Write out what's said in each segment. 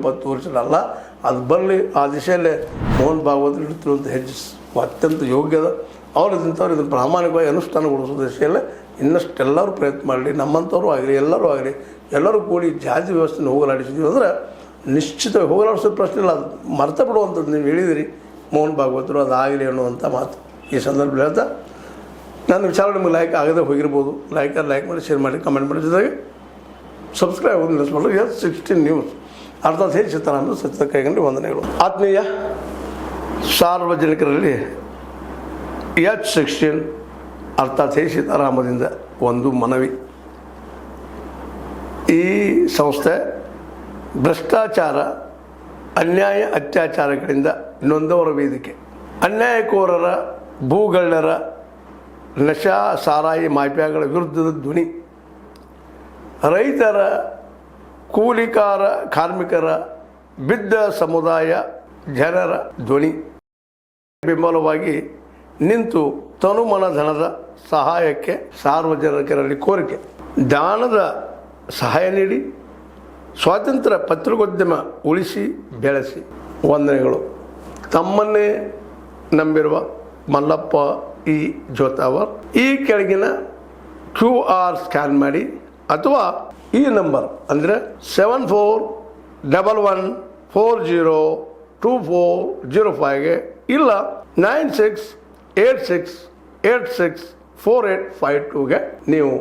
10 ವರ್ಷದಲ್ಲ, ಅದು ಬರಲಿ. ಆ ದಿಶೆಯಲ್ಲೇ ಮೋಹನ್ ಭಾಗವತ್ ಇಡುತ್ತಿರುವಂಥ ಹೆಜ್ಜೆ ಅತ್ಯಂತ ಯೋಗ್ಯದ. ಅವ್ರದಿಂಥವ್ರು ಇದನ್ನು ಪ್ರಾಮಾಣಿಕವಾಗಿ ಅನುಷ್ಠಾನಗೊಳಿಸೋ ದಿಶೆಯಲ್ಲೇ ಇನ್ನಷ್ಟೆಲ್ಲರೂ ಪ್ರಯತ್ನ ಮಾಡಲಿ. ನಮ್ಮಂಥವ್ರು ಆಗಲಿ, ಎಲ್ಲರೂ ಕೂಡಿ ಜಾತಿ ವ್ಯವಸ್ಥೆನ ಹೋಗಲಾಡಿಸಿದ್ವಿ ಅಂದರೆ ನಿಶ್ಚಿತ ಹೋಗಲಾಡಿಸೋದು ಪ್ರಶ್ನೆ ಇಲ್ಲ. ಅದು ಮರ್ತ ಬಿಡುವಂಥದ್ದು ನೀವು ಹೇಳಿದಿರಿ ಮೋಹನ್ ಭಾಗವತರು, ಅದು ಆಗಲಿ ಅನ್ನುವಂಥ ಮಾತು ಈ ಸಂದರ್ಭದಲ್ಲಿ ಹೇಳ್ತಾ, ನನ್ನ ವಿಚಾರ ನಿಮಗೆ ಲೈಕ್ ಆಗದೆ ಹೋಗಿರ್ಬೋದು. ಲೈಕ್ ಮಾಡಿ, ಶೇರ್ ಮಾಡಿ, ಕಮೆಂಟ್ ಮಾಡಿ, ಜೊತೆಗೆ ಸಬ್ಸ್ಕ್ರೈಬ್ ಆಗೋದು ನೆನೆಸ್ಕೊಳ್ಳಿ. S16 ನ್ಯೂಸ್ ಅರ್ಥಾತ್ ಹೇಳಿ ಸೀತಾರಾಮ ಸತ್ಯದ ಕೈಗೊಂಡು ವಂದನೆಗಳು. ಆತ್ಮೀಯ ಸಾರ್ವಜನಿಕರಲ್ಲಿ H16 ಅರ್ಥಾತ್ ಹೇಳಿ ಸೀತಾರಾಮದಿಂದ ಒಂದು ಮನವಿ. ಈ ಸಂಸ್ಥೆ ಭ್ರಷ್ಟಾಚಾರ, ಅನ್ಯಾಯ, ಅತ್ಯಾಚಾರಗಳಿಂದ ನೊಂದವರ ವೇದಿಕೆ. ಅನ್ಯಾಯಕೋರರ, ಭೂಗಳ್ಳರ, ನಶಾ ಸಾರಾಯಿ ಮಾಫಿಯಾಗಳ ವಿರುದ್ಧದ ಧ್ವನಿ. ರೈತರ, ಕೂಲಿಕಾರ, ಕಾರ್ಮಿಕರ, ಬಿದ್ದ ಸಮುದಾಯ ಜನರ ಧ್ವನಿ. ಬೆಂಬಲವಾಗಿ ನಿಂತು ತನುಮನ ಧನದ ಸಹಾಯಕ್ಕೆ ಸಾರ್ವಜನಿಕರಲ್ಲಿ ಕೋರಿಕೆ. ದಾನದ ಸಹಾಯ ನೀಡಿ ಸ್ವಾತಂತ್ರ್ಯ ಪತ್ರಿಕೋದ್ಯಮ ಉಳಿಸಿ ಬೆಳೆಸಿ. ವಂದನೆಗಳು. ತಮ್ಮನ್ನೇ ನಂಬಿರುವ ಮಲ್ಲಪ್ಪ ಇ ಜೋತಾವರ್. ಈ ಕೆಳಗಿನ QR ಸ್ಕ್ಯಾನ್ ಮಾಡಿ ಅಥವಾ ಈ ನಂಬರ್ ಅಂದರೆ 7411402405ಗೆ ಇಲ್ಲ 9686864852ಗೆ ನೀವು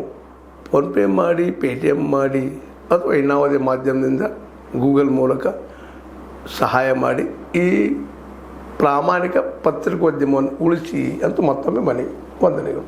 ಫೋನ್ಪೇ ಮಾಡಿ, Paytm ಮಾಡಿ ಅಥವಾ ಇನ್ನಾವುದೇ ಮಾಧ್ಯಮದಿಂದ ಗೂಗಲ್ ಮೂಲಕ ಸಹಾಯ ಮಾಡಿ ಈ ಪ್ರಾಮಾಣಿಕ ಪತ್ರಿಕೋದ್ಯಮವನ್ನು ಉಳಿಸಿ ಅಂತ ಮತ್ತೊಮ್ಮೆ ಮನವಿ. ವಂದನೆಗಳು.